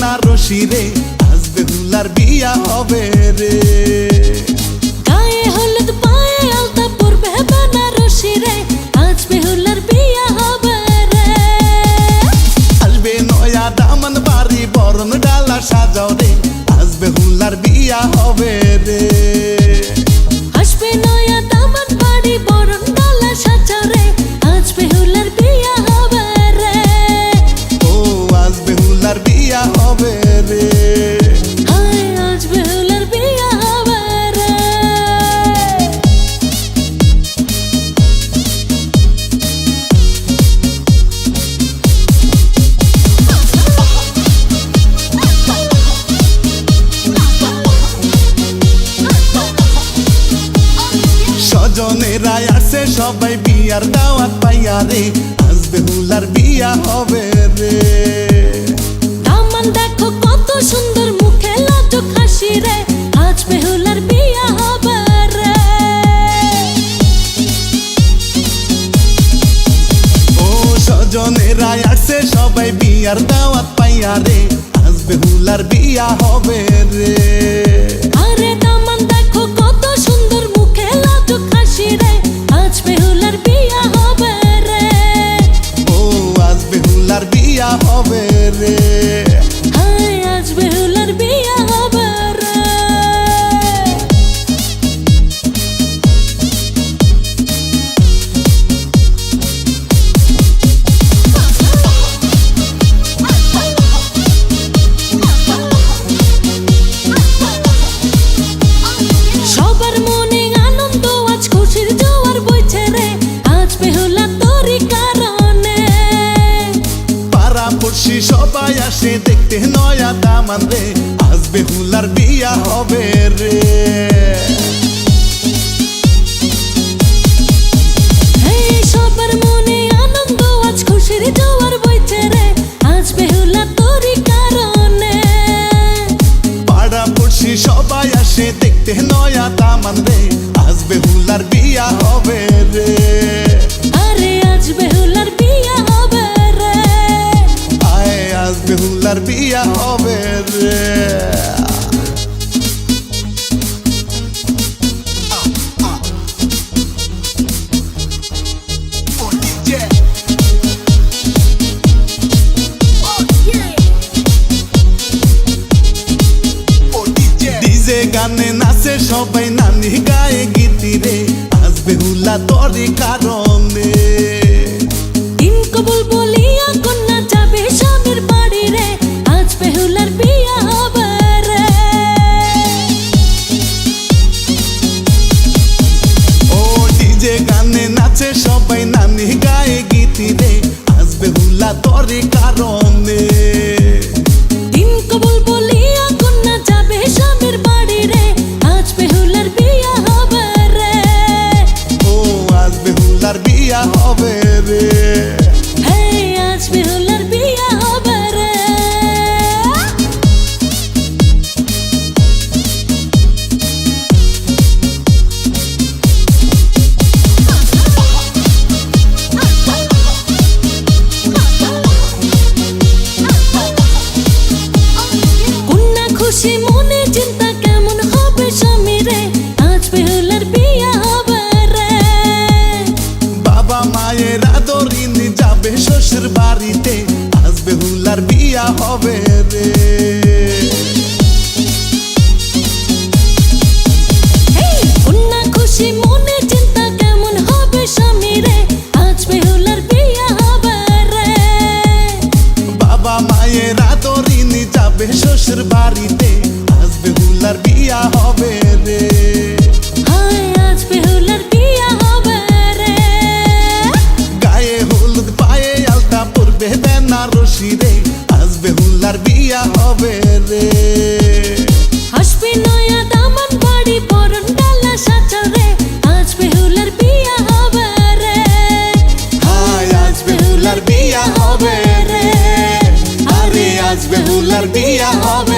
বেনারসি রে, আজ বেহুলার বিয়া হবে রে। গায়ে হলুদ পায়ে আলতা পরবে বেনারসি রে, আজ বেহুলার বিয়া হবে রে। আসবে নয়া দামান বাড়ি বরণ ডালা সাজাও রে, আজ বেহুলার বিয়া হবে রে। আসবে নয়া দামান বাড়ি বরণ ডালা সাজাও রে, আজ বেহুলার বিয়া হবে রে। ও আজ বেহুলার বিয়া হবে রে। হায় আজ বেহুলার বিয়া হবে রে। স্বজনেরা আসছে সবাই বিয়ার দাওয়াত পাইয়া রে, আজ বেহুলার বিয়া হবে রে। দামান দেখো কত সুন্দর, মুখে লাজুক হাসি রে, আজ বেহুলার বিয়া হবে রে। ও স্বজনেরা আসছে সবাই বিয়ার দাওয়াত পাইয়া রে, আজ বেহুলার বিয়া হবে রে। আরে দামান দেখো কত সুন্দর, মুখে লাজুক হাসি রে, আজ বেহুলার বিয়া হবে রে। ও আজ বেহুলার বিয়া হবে রে। হায় আজ বেহুলার বিয়া হবে রে। সবার মনে আনন্দ, আজ খুশির জোয়ার বইছে রে, আজ বেহুলা তোরই কারণে। পাড়া পড়শি সবাই আসে দেখতে নয়া দামান রে, আজ বেহুলার বিয়া হবে রে। এই সবার মনে আনন্দ, আজ খুশির জোয়ার বইছে রে, আজ বেহুলা তোরই কারণে। পাড়া পড়শি সবাই আসে দেখতে নয়া দামান রে, আজ বেহুলার বিয়া হবে রে। আরে আজ বেহুলার বিয়া হবে রে। আয় আজ বেহুলার বিয়া হবে রে। ডিজে গানে নাচে সবাই, নানি গায়ে গীতি রে, আজ বেহুলা তোরই কারণে। দিন কবুল বলিয়া কন্যা যাবে স্বামীর বাড়ি রে, আজ বেহুলার বিয়া হবে রে। ও ডিজে গানে নাচে সবাই, নানি গায়ে গীতি রে, আজ বেহুলা তোরই কারণে। দিন কবুল বলিয়া কন্যা যাবে স্বামীর বাড়ি রে, আজ বেহুলার বিয়া হবে রে। ও আজ বেহুলার বিয়া হবে রে। এই আজ বেহুলার বিয়া হবে রে। কন্যা খুশি মনে চিন্তা, কেমন হবে স্বামী রে, আজ বেহুলার বিয়া হবে রে। বাবা মায়ের আদরিনি যাবে শ্বশুর বাড়িতে, আজ বেহুলার বিয়া হবে রে। এই কন্যা খুশি মনে চিন্তা, কেমন হবে স্বামী রে, আজ বেহুলার বিয়া হবে রে। বাবা মায়ের আদরিনি যাবে শ্বশুর বাড়িতে, আজ বেহুলার বিয়া হবে রে। হায় আজ বেহুলার বিয়া হবে রে। গায়ে হলুদ পায়ে আলতা পরবে বেনারসি রে, আজ বেহুলার বিয়া হবে রে। আসবে নয়া দামান বাড়ি বরণ ডালা সাজাও রে, আজ বেহুলার বিয়া হবে রে। হায় আজ বেহুলার বিয়া হবে রে। আরে আজ বেহুলার বিয়া হবে